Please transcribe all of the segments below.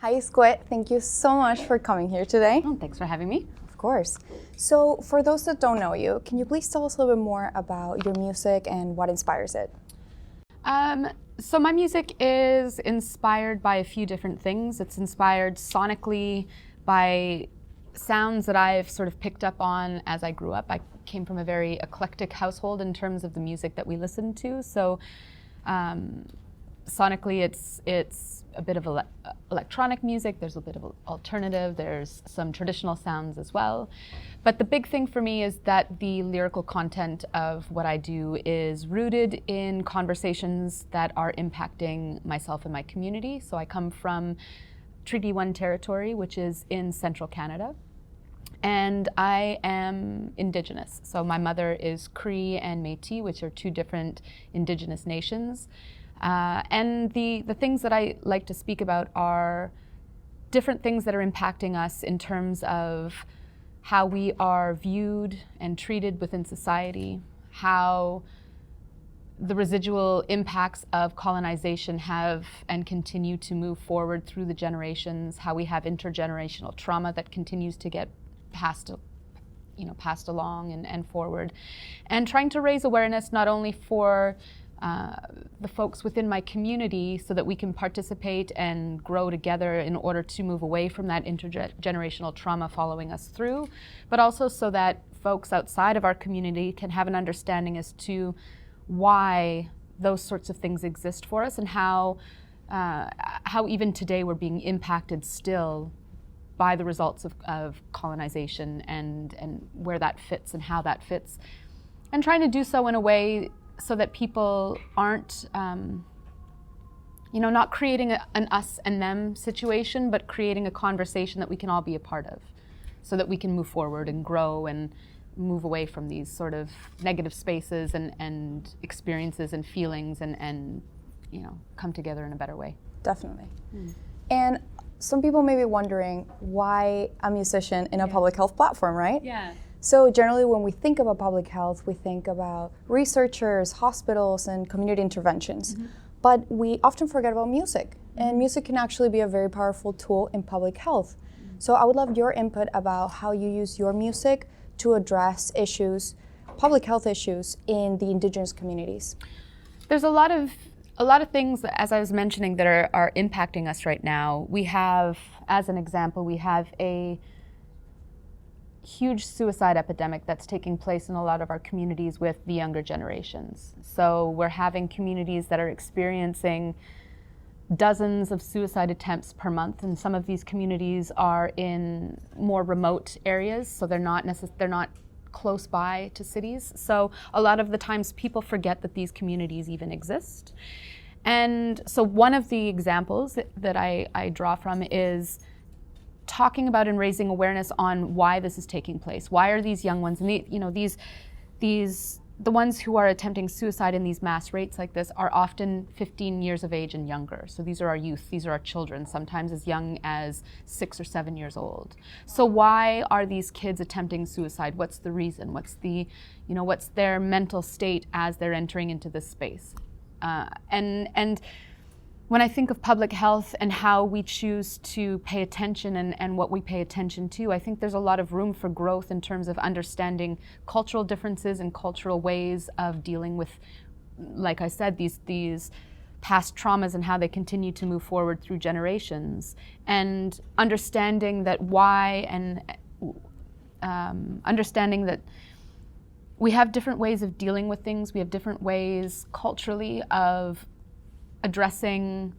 Hi, Iskwé. Thank you so much for coming here today. Oh, thanks for having me. Of course. So for those that don't know you, can you please tell us a little bit more about your music and what inspires it? So my music is inspired by a few different things. It's inspired sonically by sounds that I've sort of picked up on as I grew up. I came from a very eclectic household in terms of the music that we listened to. So sonically, it's a bit of electronic music. There's a bit of alternative. There's some traditional sounds as well. But the big thing for me is that the lyrical content of what I do is rooted in conversations that are impacting myself and my community. So I come from Treaty 1 territory, which is in central Canada. And I am Indigenous. So my mother is Cree and Métis, which are two different Indigenous nations. And the things that I like to speak about are different things that are impacting us in terms of how we are viewed and treated within society, how the residual impacts of colonization have and continue to move forward through the generations, how we have intergenerational trauma that continues to get passed along and forward, and trying to raise awareness not only for the folks within my community so that we can participate and grow together in order to move away from that intergenerational trauma following us through, but also so that folks outside of our community can have an understanding as to why those sorts of things exist for us and how even today we're being impacted still by the results of colonization and where that fits and how that fits, and trying to do so in a way so that people aren't, not creating an us and them situation, but creating a conversation that we can all be a part of so that we can move forward and grow and move away from these sort of negative spaces and experiences and feelings and come together in a better way. Definitely. And some people may be wondering why a musician in a public health platform, right? Yeah. So generally when we think about public health, we think about researchers, hospitals, and community interventions. But we often forget about music. And music can actually be a very powerful tool in public health. So I would love your input about how you use your music to address issues, public health issues in the Indigenous communities. There's a lot of things, as I was mentioning, that are impacting us right now. We have, as an example, we have a huge suicide epidemic that's taking place in a lot of our communities with the younger generations. So we're having communities that are experiencing dozens of suicide attempts per month, and some of these communities are in more remote areas, so they're not close by to cities. So a lot of the times people forget that these communities even exist. And so one of the examples that I draw from is talking about and raising awareness on why this is taking place. Why are these young ones, and the ones who are attempting suicide in these mass rates like this are often 15 years of age and younger. So these are our youth, these are our children, sometimes as young as 6 or 7 years old. So why are these kids attempting suicide? What's the reason? What's their mental state as they're entering into this space? And when I think of public health and how we choose to pay attention and what we pay attention to, I think there's a lot of room for growth in terms of understanding cultural differences and cultural ways of dealing with, like I said, these past traumas and how they continue to move forward through generations, and understanding that understanding that we have different ways of dealing with things. We have different ways culturally of addressing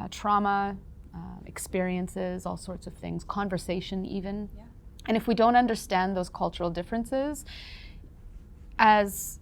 trauma, experiences, all sorts of things, conversation even. Yeah. And if we don't understand those cultural differences, as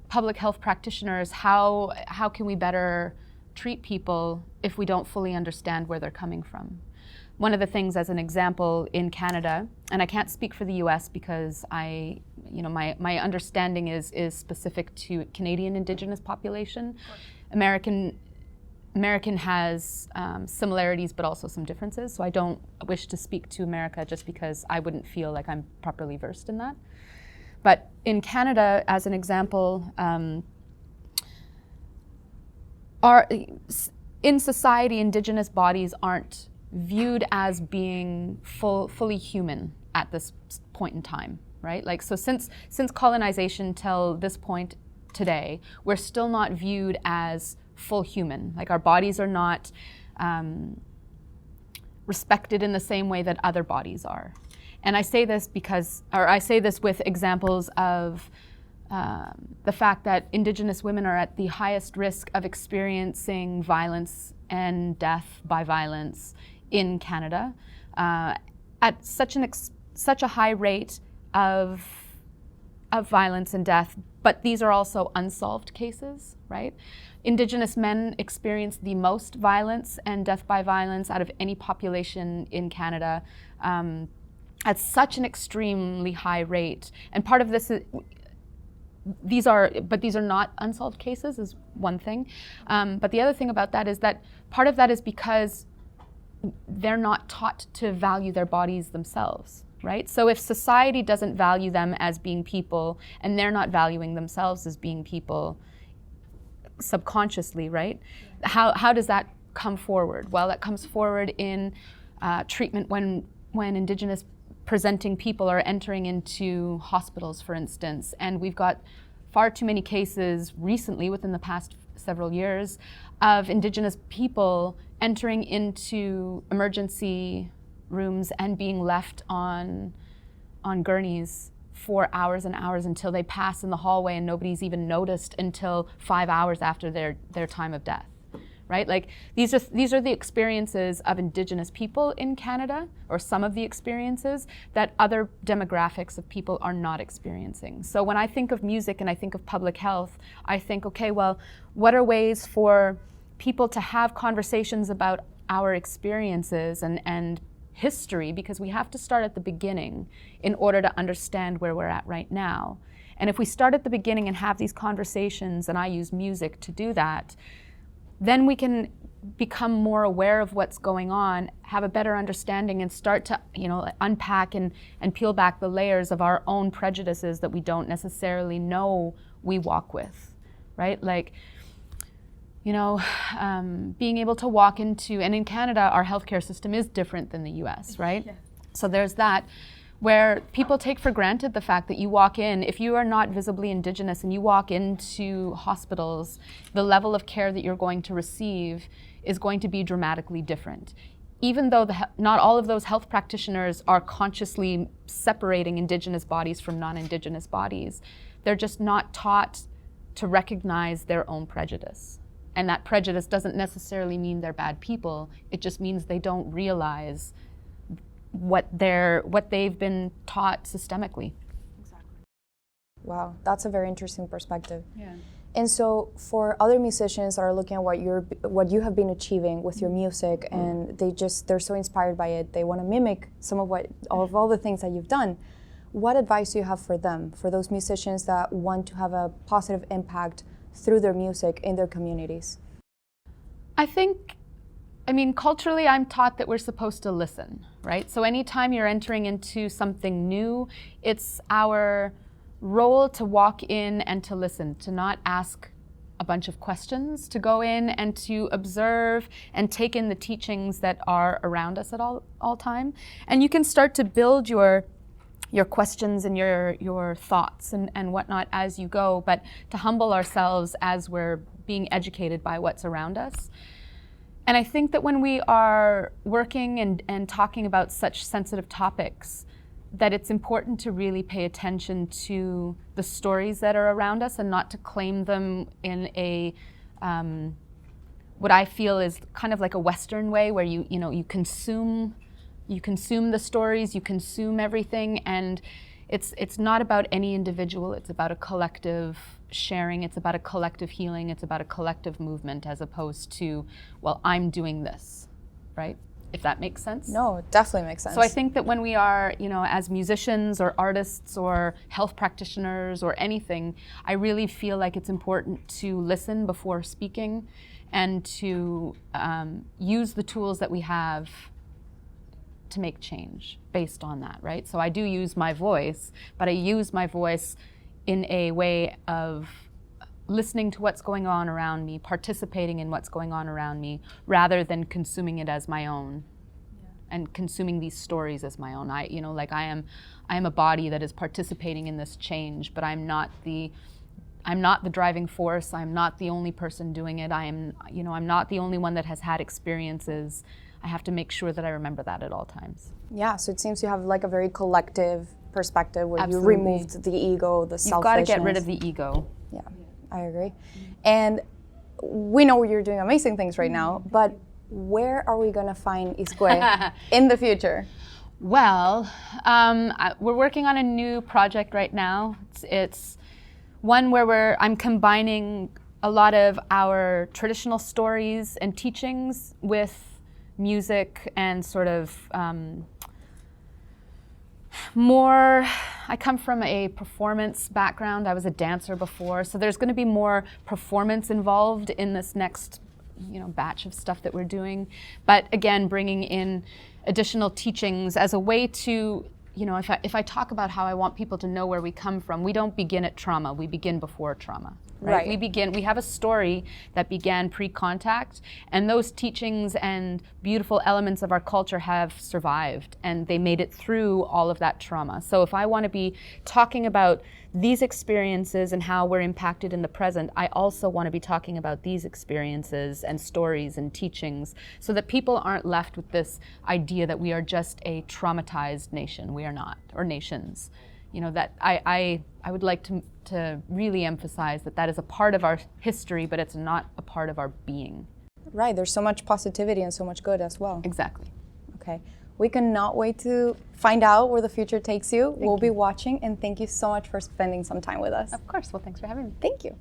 public health practitioners, how can we better treat people if we don't fully understand where they're coming from? One of the things, as an example, in Canada, and I can't speak for the US because my understanding is specific to Canadian Indigenous population. American has similarities but also some differences, so I don't wish to speak to America just because I wouldn't feel like I'm properly versed in that. But in Canada, as an example, in society, Indigenous bodies aren't viewed as being fully human at this point in time, right? Like, so since colonization till this point today, we're still not viewed as full human. Like, our bodies are not respected in the same way that other bodies are. And I say this with examples of the fact that Indigenous women are at the highest risk of experiencing violence and death by violence in Canada, at such a high rate of violence and death. But these are also unsolved cases, right? Indigenous men experience the most violence and death by violence out of any population in Canada at such an extremely high rate. And part of this is, these are not unsolved cases, is one thing. But the other thing about that is that part of that is because they're not taught to value their bodies themselves, right? So if society doesn't value them as being people, and they're not valuing themselves as being people subconsciously, right? How does that come forward? Well, that comes forward in treatment when Indigenous presenting people are entering into hospitals, for instance. And we've got far too many cases recently, within the past several years, of Indigenous people entering into emergency rooms and being left on gurneys for hours and hours until they pass in the hallway, and nobody's even noticed until 5 hours after their time of death, right? Like, these are the experiences of Indigenous people in Canada, or some of the experiences that other demographics of people are not experiencing. So when I think of music and I think of public health, I think, okay, well, what are ways for people to have conversations about our experiences and history, because we have to start at the beginning in order to understand where we're at right now. And if we start at the beginning and have these conversations, and I use music to do that, then we can become more aware of what's going on, have a better understanding, and start to, unpack and peel back the layers of our own prejudices that we don't necessarily know we walk with, right? Like, being able to walk into, and in Canada, our healthcare system is different than the US, right? Yeah. So there's that, where people take for granted the fact that you walk in, if you are not visibly Indigenous and you walk into hospitals, the level of care that you're going to receive is going to be dramatically different. Even though not all of those health practitioners are consciously separating Indigenous bodies from non-Indigenous bodies, they're just not taught to recognize their own prejudice. And that prejudice doesn't necessarily mean they're bad people. It just means they don't realize what they've been taught systemically. Exactly. Wow, that's a very interesting perspective. Yeah. And so for other musicians that are looking at what you have been achieving with your music, and they're so inspired by it, they want to mimic some of all the things that you've done, what advice do you have for them, for those musicians that want to have a positive impact through their music in their communities? Culturally, I'm taught that we're supposed to listen, right? So anytime you're entering into something new, it's our role to walk in and to listen, to not ask a bunch of questions, to go in and to observe and take in the teachings that are around us at all time. And you can start to build your questions and your thoughts and whatnot as you go, but to humble ourselves as we're being educated by what's around us. And I think that when we are working and talking about such sensitive topics, that it's important to really pay attention to the stories that are around us and not to claim them in a what I feel is kind of like a Western way, where you consume the stories, you consume everything, and it's not about any individual, it's about a collective sharing, it's about a collective healing, it's about a collective movement, as opposed to, well, I'm doing this, right? If that makes sense? No, it definitely makes sense. So I think that when we are, as musicians or artists or health practitioners or anything, I really feel like it's important to listen before speaking and to use the tools that we have to make change based on that, right? So I do use my voice, but I use my voice in a way of listening to what's going on around me, participating in what's going on around me, rather than consuming it as my own, and consuming these stories as my own. I am a body that is participating in this change, but I'm not the driving force. I'm not the only person doing it. I'm not the only one that has had experiences. I have to make sure that I remember that at all times. Yeah, so it seems you have like a very collective perspective where Absolutely. you removed the ego, the selfishness. You've got to get rid of the ego. Yeah, I agree. And we know you're doing amazing things right now, but where are we going to find iskwé in the future? Well, we're working on a new project right now. It's one where I'm combining a lot of our traditional stories and teachings with music and sort of more. I come from a performance background. I was a dancer before, so there's going to be more performance involved in this next batch of stuff that we're doing. But again, bringing in additional teachings as a way to, if I talk about how I want people to know where we come from, we don't begin at trauma, we begin before trauma. Right? We have a story that began pre-contact, and those teachings and beautiful elements of our culture have survived, and they made it through all of that trauma. So if I want to be talking about these experiences and how we're impacted in the present, I also want to be talking about these experiences and stories and teachings so that people aren't left with this idea that we are just a traumatized nation. We are not, or nations. That I would like to really emphasize that is a part of our history, but it's not a part of our being. Right, there's so much positivity and so much good as well. Exactly. Okay, we cannot wait to find out where the future takes you. We'll be watching, and thank you so much for spending some time with us. Of course, well, thanks for having me. Thank you.